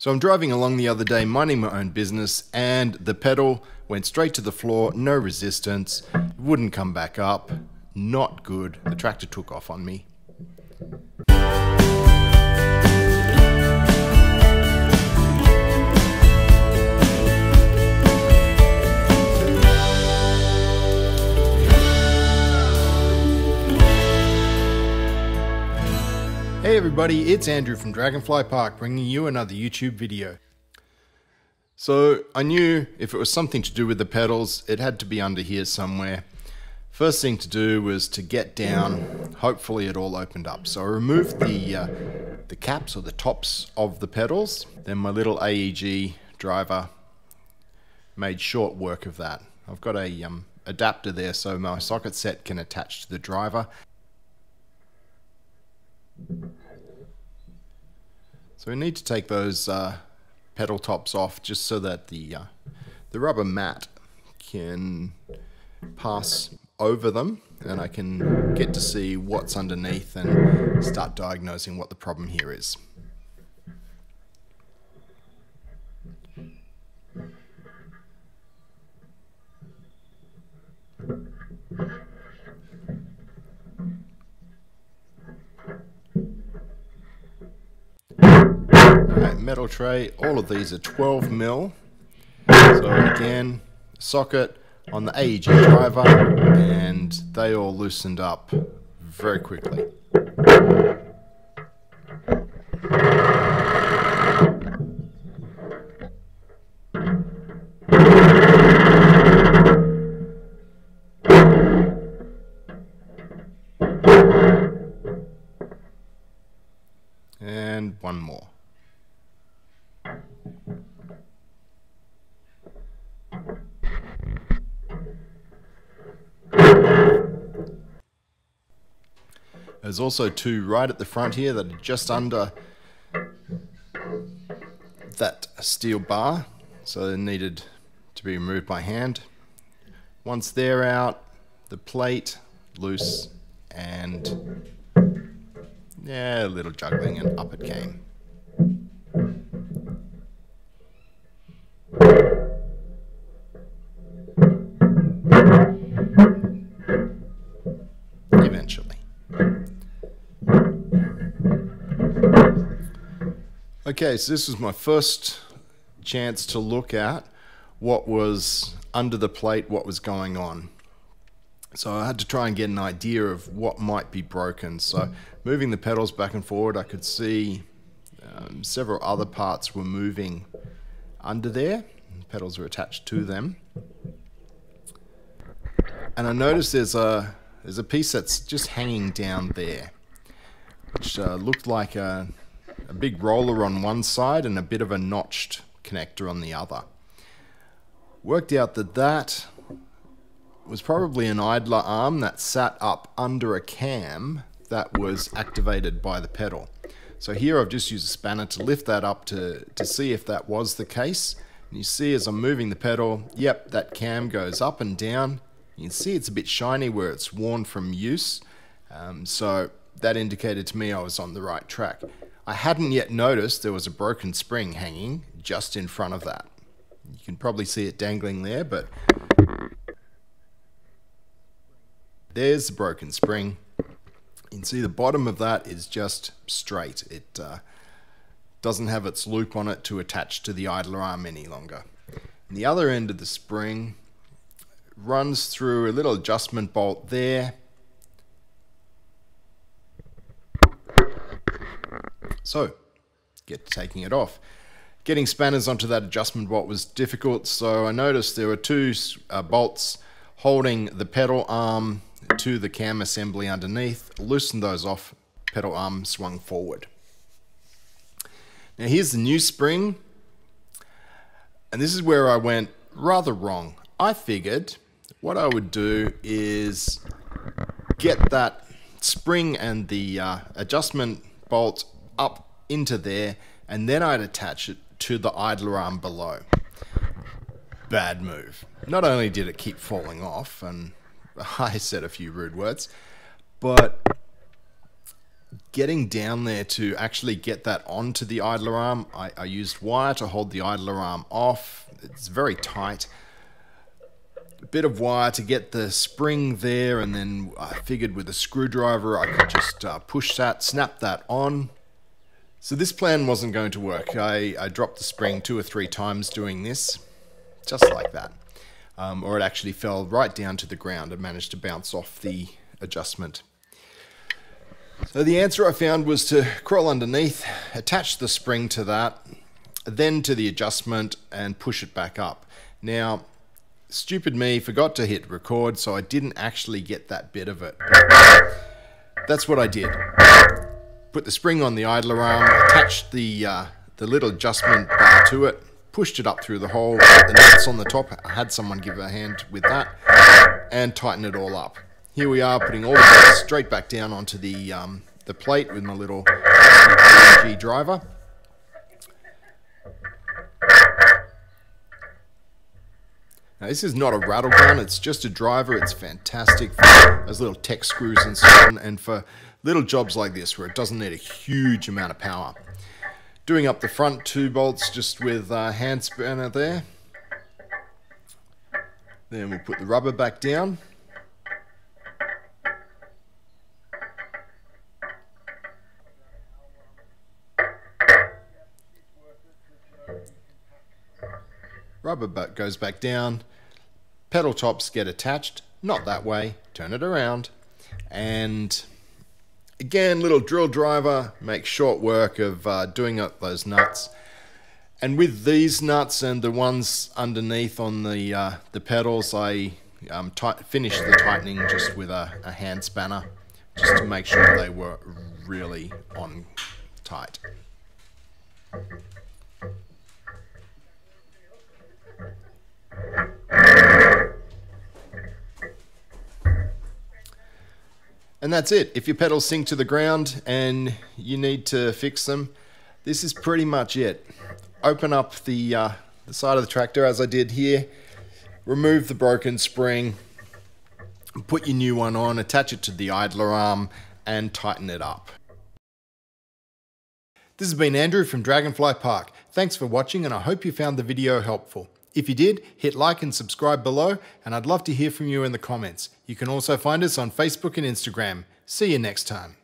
So I'm driving along the other day, minding my own business, and the pedal went straight to the floor, no resistance, wouldn't come back up, not good. The tractor took off on me. Hey everybody, it's Andrew from Dragonfly Park bringing you another YouTube video. So I knew if it was something to do with the pedals, it had to be under here somewhere. First thing to do was to get down. Hopefully it all opened up. So I removed the caps or the tops of the pedals. Then my little AEG driver made short work of that. I've got a adapter there so my socket set can attach to the driver. So we need to take those pedal tops off just so that the rubber mat can pass over them and I can get to see what's underneath and start diagnosing what the problem here is. Alright, metal tray, all of these are 12 mil. So again, socket on the AEG driver, and they all loosened up very quickly. And one more. There's also two right at the front here that are just under that steel bar, so they needed to be removed by hand. Once they're out, the plate loose, and yeah, a little juggling and up it came. Eventually. Okay, so this was my first chance to look at what was under the plate, what was going on. So I had to try and get an idea of what might be broken. So moving the pedals back and forward, I could see several other parts were moving under there. The pedals were attached to them. And I noticed there's a piece that's just hanging down there, which looked like a big roller on one side and a bit of a notched connector on the other. Worked out that that was probably an idler arm that sat up under a cam that was activated by the pedal. So here I've just used a spanner to lift that up to see if that was the case. And you see as I'm moving the pedal, yep, that cam goes up and down. You can see it's a bit shiny where it's worn from use. So that indicated to me I was on the right track. I hadn't yet noticed there was a broken spring hanging just in front of that. You can probably see it dangling there, but there's the broken spring. You can see the bottom of that is just straight. It doesn't have its loop on it to attach to the idler arm any longer. And the other end of the spring runs through a little adjustment bolt there. So, get taking it off. Getting spanners onto that adjustment bolt was difficult, so I noticed there were two bolts holding the pedal arm to the cam assembly underneath. Loosened those off, pedal arm swung forward. Now here's the new spring, and this is where I went rather wrong. I figured what I would do is get that spring and the adjustment bolt up into there, and then I'd attach it to the idler arm below. Bad move. Not only did it keep falling off, and I said a few rude words, but getting down there to actually get that onto the idler arm, I used wire to hold the idler arm off. It's very tight. A bit of wire to get the spring there, and then I figured with a screwdriver I could just push that, snap that on. So this plan wasn't going to work. I dropped the spring 2 or 3 times doing this, just like that. Or it actually fell right down to the ground and managed to bounce off the adjustment. So the answer I found was to crawl underneath, attach the spring to that, then to the adjustment and push it back up. Now, stupid me, forgot to hit record, so I didn't actually get that bit of it. That's what I did. Put the spring on the idler arm, attached the little adjustment bar to it, pushed it up through the hole, put the nuts on the top, I had someone give a hand with that, and tighten it all up. Here we are, putting all the bolts straight back down onto the plate with my little G driver. Now, this is not a rattle gun, it's just a driver. It's fantastic for those little tech screws and so on, and for little jobs like this where it doesn't need a huge amount of power. Doing up the front 2 bolts just with a hand spanner there. Then we'll put the rubber back down. Rubber goes back down. Pedal tops get attached, not that way, turn it around, and again, little drill driver, make short work of doing up those nuts. And with these nuts and the ones underneath on the pedals, I finished the tightening just with a hand spanner, just to make sure they were really on tight. And that's it. If your pedals sink to the ground and you need to fix them, this is pretty much it. Open up the side of the tractor as I did here, remove the broken spring, put your new one on, attach it to the idler arm, and tighten it up. This has been Andrew from Dragonfly Park. Thanks for watching, and I hope you found the video helpful. If you did, hit like and subscribe below, and I'd love to hear from you in the comments. You can also find us on Facebook and Instagram. See you next time.